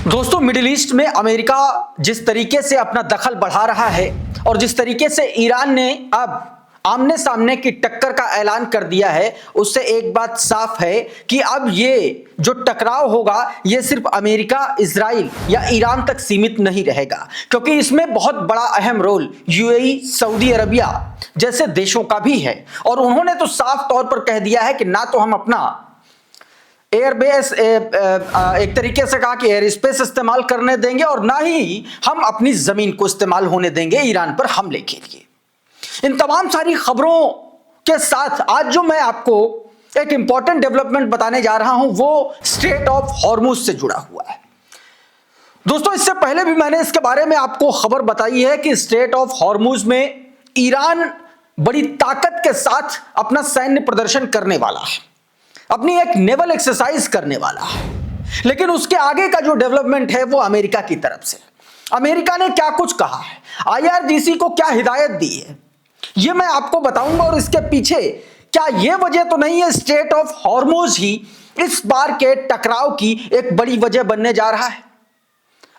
दोस्तों, middle east में America जिस तरीके से अपना दखल बढ़ा रहा है और जिस तरीके से ईरान ने अब आमने सामने की टक्कर का ऐलान कर दिया है, उससे एक बात साफ है कि अब ये जो टकराव होगा ये सिर्फ अमेरिका, इजराइल या ईरान तक सीमित नहीं रहेगा, क्योंकि इसमें बहुत बड़ा अहम रोल यूएई, सऊदी अरबिया जैसे देशों का भी है। और उन्होंने तो साफ तौर पर कह दिया है कि ना तो हम अपना एयरबेस एक तरीके से कहा कि एयर स्पेस इस्तेमाल करने देंगे और ना ही हम अपनी जमीन को इस्तेमाल होने देंगे ईरान पर हमले के लिए। इन तमाम सारी खबरों के साथ आज जो मैं आपको एक इंपॉर्टेंट डेवलपमेंट बताने जा रहा हूं वो स्ट्रेट ऑफ हॉर्मुज से जुड़ा हुआ है। दोस्तों, इससे पहले भी मैंने इसके बारे में आपको खबर बताई है कि स्ट्रेट ऑफ हॉर्मुज में ईरान बड़ी ताकत के साथ अपना सैन्य प्रदर्शन करने वाला है, अपनी एक नेवल एक्सरसाइज करने वाला है। लेकिन उसके आगे का जो डेवलपमेंट है वो अमेरिका की तरफ से। अमेरिका ने क्या कुछ कहा है, आईआरजीसी को क्या हिदायत दी है, ये मैं आपको बताऊंगा। और इसके पीछे क्या यह वजह तो नहीं है स्ट्रेट ऑफ हॉर्मुज ही इस बार के टकराव की एक बड़ी वजह बनने जा रहा है।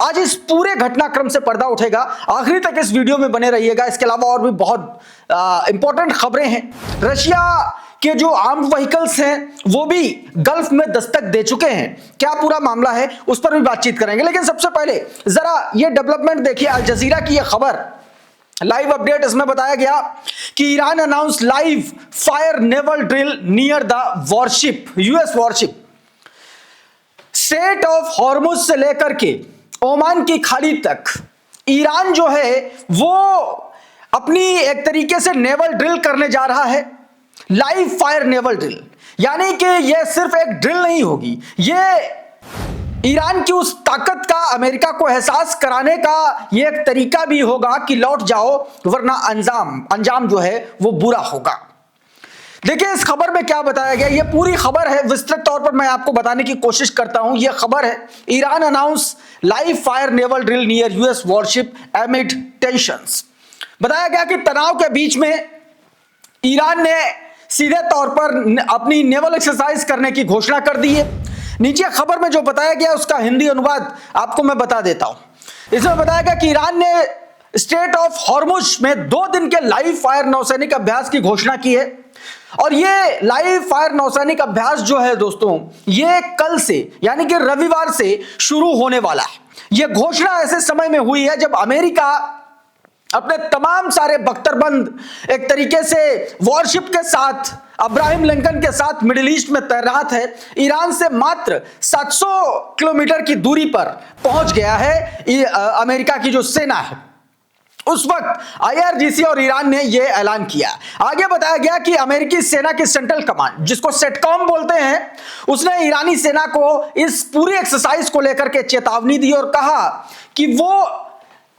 आज इस पूरे घटनाक्रम से पर्दा उठेगा, आखिरी तक इस वीडियो में बने रहिएगा। इसके अलावा और भी बहुत इंपॉर्टेंट खबरें हैं। रशिया के जो आर्म्ड व्हीकल्स हैं वो भी गल्फ में दस्तक दे चुके हैं। क्या पूरा मामला है उस पर भी बातचीत करेंगे। लेकिन सबसे पहले जरा ये डेवलपमेंट देखिए, अल जजीरा की यह खबर, लाइव अपडेट। इसमें बताया गया कि Iran announce live fire naval drill near the worship, US worship. Straight of Hormuz से लेकर के ओमान की खाड़ी तक ईरान जो है वो अपनी एक तरीके से नेवल ड्रिल करने जा रहा है, लाइव फायर नेवल ड्रिल। यानी कि यह सिर्फ एक ड्रिल नहीं होगी, यह ईरान की उस ताकत का अमेरिका को एहसास कराने का यह एक तरीका भी होगा कि लौट जाओ वरना अंजाम जो है वो बुरा होगा। देखिए इस खबर में क्या बताया गया, यह पूरी खबर है, विस्तृत तौर पर मैं आपको बताने की कोशिश करता हूं। यह खबर है, Iran announce live fire naval drill near US worship एमिड tensions. बताया गया कि तनाव के बीच में ईरान ने सीधे तौर पर अपनी नेवल एक्सरसाइज करने की घोषणा कर दी है। नीचे खबर में जो बताया गया उसका हिंदी अनुवाद आपको मैं बता देता हूं। इसमें बताया गया कि ईरान ने स्ट्रेट ऑफ हॉर्मुज में 2 दिन के लाइव फायर नौसैनिक अभ्यास की घोषणा की है। और ये लाइव फायर नौसैनिक अभ्यास जो है दोस्तों, ये कल से यानी कि रविवार से शुरू होने वाला है। यह घोषणा ऐसे समय में हुई है जब अमेरिका अपने तमाम सारे बख्तरबंद एक तरीके से वॉरशिप के साथ, अब्राहम लिंकन के साथ मिडिल ईस्ट में तैनात है। ईरान से मात्र 700 किलोमीटर की दूरी पर पहुंच गया है अमेरिका की जो सेना है। उस वक्त आईआरजीसी और ईरान ने यह ऐलान किया। आगे बताया गया कि अमेरिकी सेना की सेंट्रल कमांड, जिसको सेटकॉम बोलते हैं, उसने ईरानी सेना को इस पूरी एक्सरसाइज को लेकर के चेतावनी दी और कहा कि वो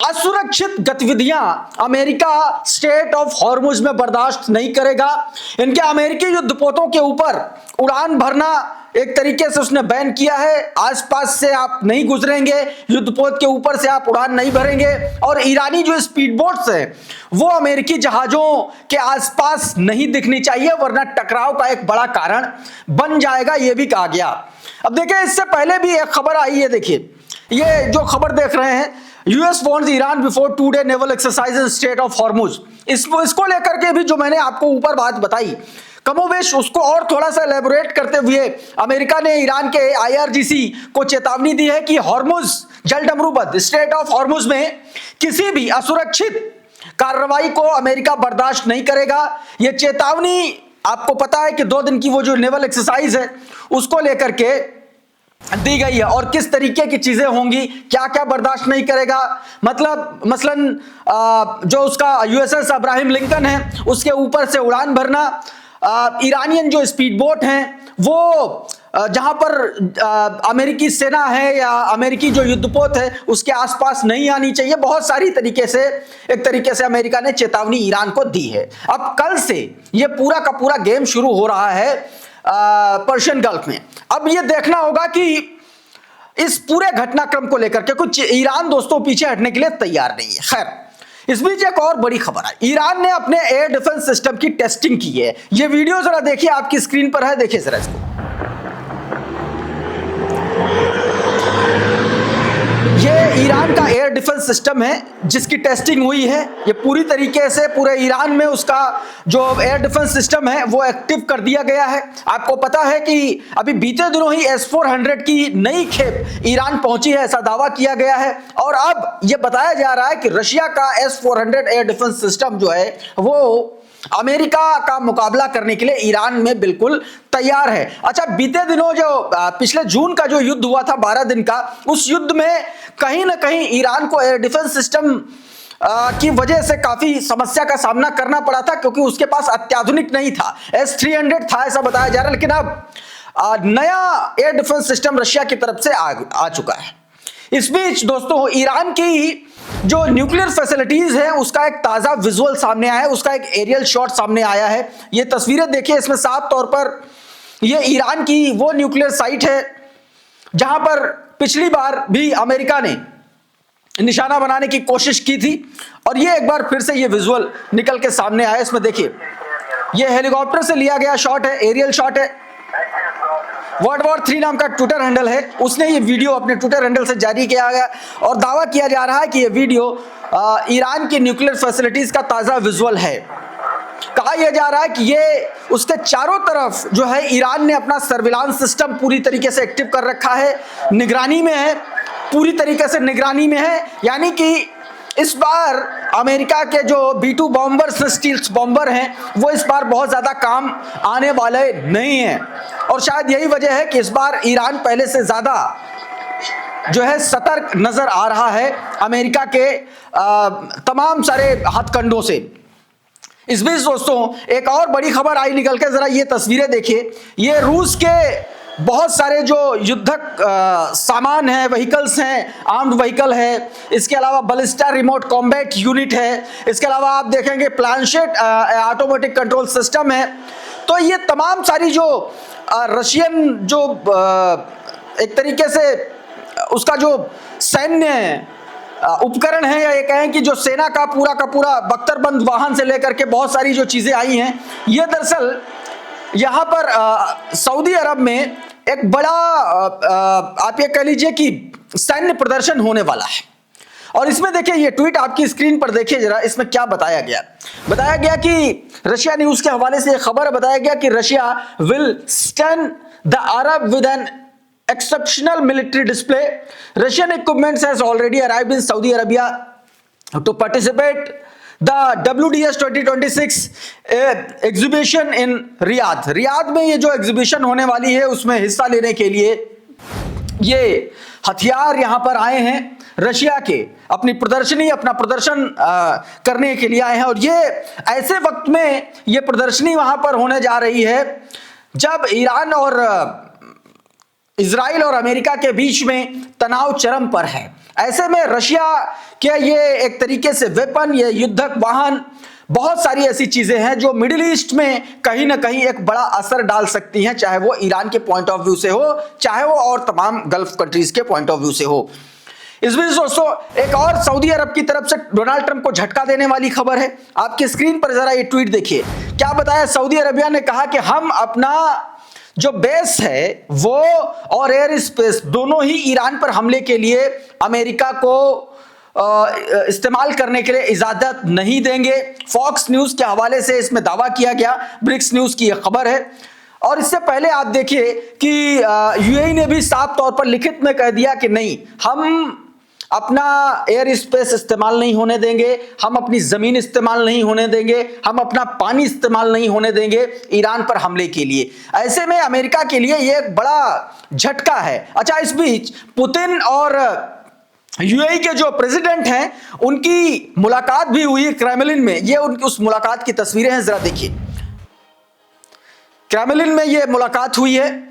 असुरक्षित गतिविधियां अमेरिका स्ट्रेट ऑफ हॉर्मुज में बर्दाश्त नहीं करेगा। इनके अमेरिकी युद्धपोतों के ऊपर उड़ान भरना एक तरीके से उसने बैन किया है। आसपास से आप नहीं गुजरेंगे, युद्धपोत के ऊपर से आप उड़ान नहीं भरेंगे। और ईरानी जो स्पीड बोट्स हैं वो अमेरिकी जहाजों के आसपास नहीं दिखनी चाहिए, वरना टकराव का एक बड़ा कारण बन जाएगा, यह भी कहा गया। अब देखिए इससे पहले भी एक खबर आई है, देखिए ये जो खबर देख रहे हैं, US warns Iran before 2-day naval exercise in strait of Hormuz. इसको लेकर के भी जो मैंने आपको ऊपर बात बताई, कमोबेश उसको और थोड़ा सा एलेबोरेट करते हुए अमेरिका ने ईरान के आईआरजीसी को चेतावनी दी है कि हॉर्मुज जलडमरूबंद, स्ट्रेट ऑफ हॉर्मुज में किसी भी असुरक्षित कार्रवाई को अमेरिका बर्दाश्त नहीं करेगा। यह चेतावनी आपको पता है कि 2 दिन की वो जो नेवल एक्सरसाइज है उसको लेकर के दी गई है। और किस तरीके की चीजें होंगी, क्या क्या बर्दाश्त नहीं करेगा, मतलब मसलन जो उसका यूएसएस अब्राहम लिंकन है उसके ऊपर से उड़ान भरना, ईरानियन जो स्पीड बोट हैं वो जहां पर अमेरिकी सेना है या अमेरिकी जो युद्धपोत है उसके आसपास नहीं आनी चाहिए। बहुत सारी तरीके से एक तरीके से अमेरिका ने चेतावनी ईरान को दी है। अब कल से ये पूरा का पूरा गेम शुरू हो रहा है पर्शियन गल्फ में। अब ये देखना होगा कि इस पूरे घटनाक्रम को लेकर के कुछ ईरान दोस्तों पीछे हटने के लिए तैयार नहीं है। खैर, इस बीच एक और बड़ी खबर आई, ईरान ने अपने एयर डिफेंस सिस्टम की टेस्टिंग की है। ये वीडियो जरा देखिए, आपकी स्क्रीन पर है, देखिए जरा इसको। ईरान का एयर डिफेंस सिस्टम है जिसकी टेस्टिंग हुई है। ये पूरी तरीके से पूरे ईरान में उसका जो एयर डिफेंस सिस्टम है वो एक्टिव कर दिया गया है। आपको पता है कि अभी बीते दिनों ही S-400 की नई खेप ईरान पहुंची है, ऐसा दावा किया गया है। और अब यह बताया जा रहा है कि रशिया का S-400 एयर डिफेंस सिस्टम जो है वो अमेरिका का मुकाबला करने के लिए ईरान में बिल्कुल तैयार है। अच्छा, बीते दिनों जो पिछले जून का जो युद्ध हुआ था 12 दिन का, उस युद्ध में कहीं ना कहीं ईरान को एयर डिफेंस सिस्टम की वजह से काफी समस्या का सामना करना पड़ा था, क्योंकि उसके पास अत्याधुनिक नहीं था। S-300 था ऐसा बताया जा रहा है, लेकिन अब नया एयर डिफेंस सिस्टम रशिया की तरफ से आ चुका है। इस बीच दोस्तों, ईरान की जो न्यूक्लियर फैसिलिटीज है उसका एक ताजा विजुअल सामने आया है, उसका एक एरियल शॉट सामने आया है। ये तस्वीरें देखिए, इसमें साफ तौर पर ये ईरान की वो न्यूक्लियर साइट है जहां पर पिछली बार भी अमेरिका ने निशाना बनाने की कोशिश की थी, और ये एक बार फिर से ये विजुअल निकल के सामने आया। इसमें देखिए, ये हेलीकॉप्टर से लिया गया शॉट है, एरियल शॉट है। वर्ल्ड वॉर 3 नाम का ट्विटर हैंडल है, उसने ये वीडियो अपने ट्विटर हैंडल से जारी किया गया और दावा किया जा रहा है कि ये वीडियो ईरान की न्यूक्लियर फैसिलिटीज का ताजा विजुअल है। कहा यह जा रहा है कि ये उसके चारों तरफ जो है ईरान ने अपना सर्विलांस सिस्टम पूरी तरीके से एक्टिव कर रखा है, निगरानी में है, पूरी तरीके से निगरानी में है। यानी कि इस बार अमेरिका के जो B-2 बॉम्बर्स, स्टील्स बॉम्बर हैं, वो इस बार बहुत ज्यादा काम आने वाले नहीं हैं, और शायद यही वजह है कि इस बार ईरान पहले से ज्यादा जो है सतर्क नजर आ रहा है अमेरिका के तमाम सारे हथकंडों से। इस बीच दोस्तों, एक और बड़ी खबर आई निकल के, जरा ये तस्वीरें देखिए। ये रूस के बहुत सारे जो युद्धक सामान है, व्हीकल्स हैं, आर्म्ड व्हीकल है, इसके अलावा बलिस्टा रिमोट कॉम्बैट यूनिट है, इसके अलावा आप देखेंगे प्लानशेट ऑटोमेटिक कंट्रोल सिस्टम है। तो ये तमाम सारी जो रशियन जो एक तरीके से उसका जो सैन्य उपकरण है, या ये कहें कि जो सेना का पूरा बख्तरबंद वाहन से लेकर के बहुत सारी जो चीजें आई हैं, ये दरअसल यहाँ पर सऊदी अरब में एक बड़ा आप ये कह लीजिए कि सैन्य प्रदर्शन होने वाला है। और इसमें देखिए, ये ट्वीट आपकी स्क्रीन पर देखिए जरा, इसमें क्या बताया गया कि रशिया न्यूज के हवाले से खबर बताया गया कि Russia will stun the Arab with an exceptional military display. Russian equipment has already arrived in Saudi Arabia to participate the WDS 2026 exhibition in Riyadh. Riyadh में ये जो एग्जीबिशन होने वाली है उसमें हिस्सा लेने के लिए ये हथियार यहां पर आए हैं रशिया के, अपनी प्रदर्शनी, अपना प्रदर्शन करने के लिए आए हैं। और ये ऐसे वक्त में ये प्रदर्शनी वहां पर होने जा रही है जब ईरान और इजराइल और अमेरिका के बीच में तनाव चरम पर है। ऐसे में रशिया के ये एक तरीके से वेपन, ये युद्धक वाहन, बहुत सारी ऐसी चीजें हैं जो मिडिल ईस्ट में कहीं ना कहीं एक बड़ा असर डाल सकती हैं, चाहे वो ईरान के पॉइंट ऑफ व्यू से हो, चाहे वो और तमाम गल्फ कंट्रीज के पॉइंट ऑफ व्यू से हो। इस बीच दोस्तों, एक और सऊदी अरब की तरफ से डोनाल्ड ट्रंप को झटका देने वाली खबर है। आपकी स्क्रीन पर जरा ये ट्वीट देखिए, क्या बताया। सऊदी अरबिया ने कहा कि हम अपना जो बेस है वो और एयर स्पेस दोनों ही ईरान पर हमले के लिए अमेरिका को इस्तेमाल करने के लिए इजाजत नहीं देंगे। फॉक्स न्यूज के हवाले से इसमें दावा किया गया, ब्रिक्स न्यूज की यह खबर है। और इससे पहले आप देखिए कि यूएई ने भी साफ तौर पर लिखित में कह दिया कि नहीं, हम अपना एयर स्पेस इस्तेमाल नहीं होने देंगे, हम अपनी जमीन इस्तेमाल नहीं होने देंगे, हम अपना पानी इस्तेमाल नहीं होने देंगे ईरान पर हमले के लिए। ऐसे में अमेरिका के लिए यह एक बड़ा झटका है। अच्छा, इस बीच पुतिन और यूएई के जो प्रेसिडेंट हैं उनकी मुलाकात भी हुई क्रेमलिन में। ये उनकी उस मुलाकात की तस्वीरें हैं, जरा देखिए। क्रेमलिन में यह मुलाकात हुई है।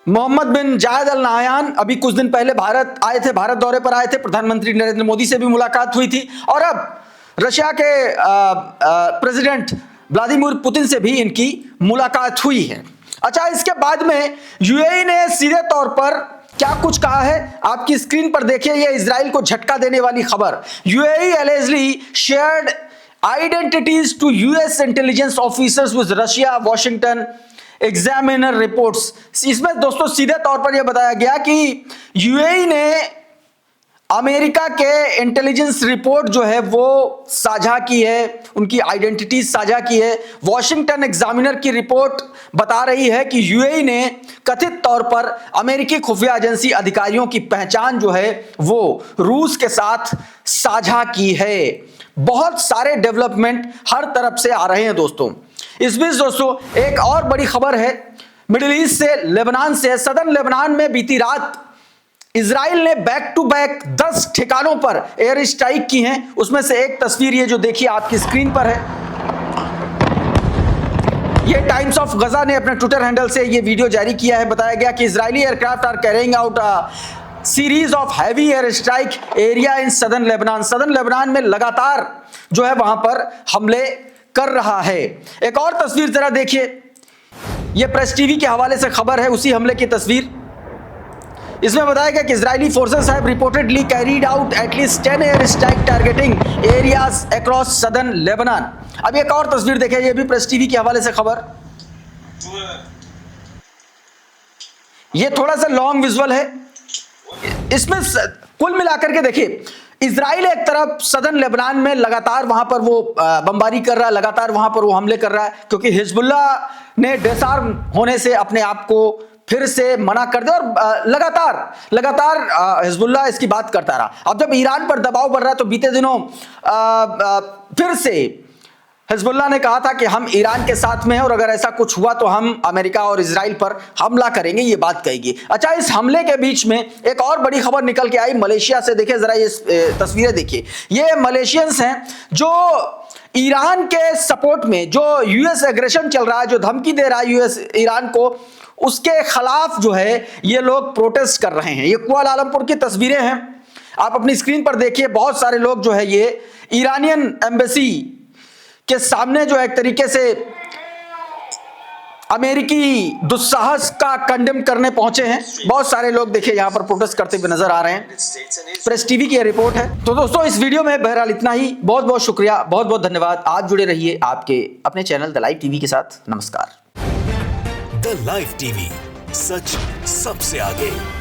मोहम्मद बिन जायद अल नाहयान अभी कुछ दिन पहले भारत आए थे, भारत दौरे पर आए थे, प्रधानमंत्री नरेंद्र मोदी से भी मुलाकात हुई थी, और अब रशिया के प्रेसिडेंट व्लादिमीर पुतिन से भी इनकी मुलाकात हुई है। अच्छा, इसके बाद में यूएई ने सीधे तौर पर क्या कुछ कहा है, आपकी स्क्रीन पर देखिए। ये इजराइल को झटका देने वाली खबर। UAE allegedly shared identities to US intelligence officers with Russia, Washington examiner reports. इसमें दोस्तों सीधे तौर पर यह बताया गया कि यूएई ने अमेरिका के इंटेलिजेंस रिपोर्ट जो है वो साझा की है, उनकी आइडेंटिटी साझा की है। वॉशिंगटन एग्जामिनर की रिपोर्ट बता रही है कि यूएई ने कथित तौर पर अमेरिकी खुफिया एजेंसी अधिकारियों की पहचान जो है वो रूस के साथ साझा की है। बहुत सारे डेवलपमेंट हर तरफ से आ रहे हैं दोस्तों। इस बीच दोस्तों एक और बड़ी खबर है मिडिल ईस्ट से, लेबनान से। सदर्न लेबनान में बीती रात इजराइल ने बैक टू बैक 10 ठिकानों पर एयर स्ट्राइक की हैं। उसमें से एक तस्वीर ये जो देखिए आपकी स्क्रीन पर है, ये टाइम्स ऑफ गजा ने अपने ट्विटर हैंडल से ये वीडियो जारी किया है। बताया गया कि Israeli aircraft are carrying out a series of heavy air strike area in southern Lebanon. Southern Lebanon में लगातार जो है वहां पर हमले कर रहा है। एक और तस्वीर जरा देखिए, ये प्रेस टीवी के हवाले से खबर है, उसी हमले की तस्वीर। इसमें बताया गया कि Israeli forces have reportedly carried out at least 10 air strike targeting areas across southern Lebanon. अब एक और तस्वीर देखें, ये भी प्रेस टीवी के हवाले से खबर। ये थोड़ा सा लॉन्ग विजुअल है। इसमें कुल मिलाकर के देखिए, इजराइल एक तरफ सदर्न लेबनान में लगातार वहां पर वो बमबारी कर रहा है, लगातार वहां पर वो हमले कर रहा है, क्योंकि हिजबुल्ला ने डिसआर्म होने से अपने आप को फिर से मना कर दिया और लगातार हिजबुल्ला इसकी बात करता रहा। अब जब ईरान पर दबाव बढ़ रहा है तो बीते दिनों फिर से हिजबुल्ला ने कहा था कि हम ईरान के साथ में हैं और अगर ऐसा कुछ हुआ तो हम अमेरिका और इजराइल पर हमला करेंगे, ये बात कहेगी। अच्छा, इस हमले के बीच में एक और बड़ी खबर निकल के आई मलेशिया से। देखिए जरा ये तस्वीरें देखिए, ये मलेशियंस हैं जो ईरान के सपोर्ट में जो यूएस एग्रेशन चल रहा है, जो धमकी दे रहा है यूएस ईरान को, उसके खिलाफ जो है ये लोग प्रोटेस्ट कर रहे हैं। ये कुआलालंपुर की तस्वीरें हैं, आप अपनी स्क्रीन पर देखिए। बहुत सारे लोग जो है ये ईरानियन एम्बेसी के सामने जो है एक तरीके से अमेरिकी दुस्साहस का कंडेम करने पहुंचे हैं। बहुत सारे लोग देखिए यहां पर प्रोटेस्ट करते हुए नजर आ रहे हैं। प्रेस टीवी की रिपोर्ट है। तो दोस्तों इस वीडियो में बहरहाल इतना ही। बहुत बहुत शुक्रिया, बहुत बहुत धन्यवाद। आप जुड़े रहिए आपके अपने चैनल द लाइव टीवी के साथ। नमस्कार। द लाइव टीवी, सच सबसे आगे।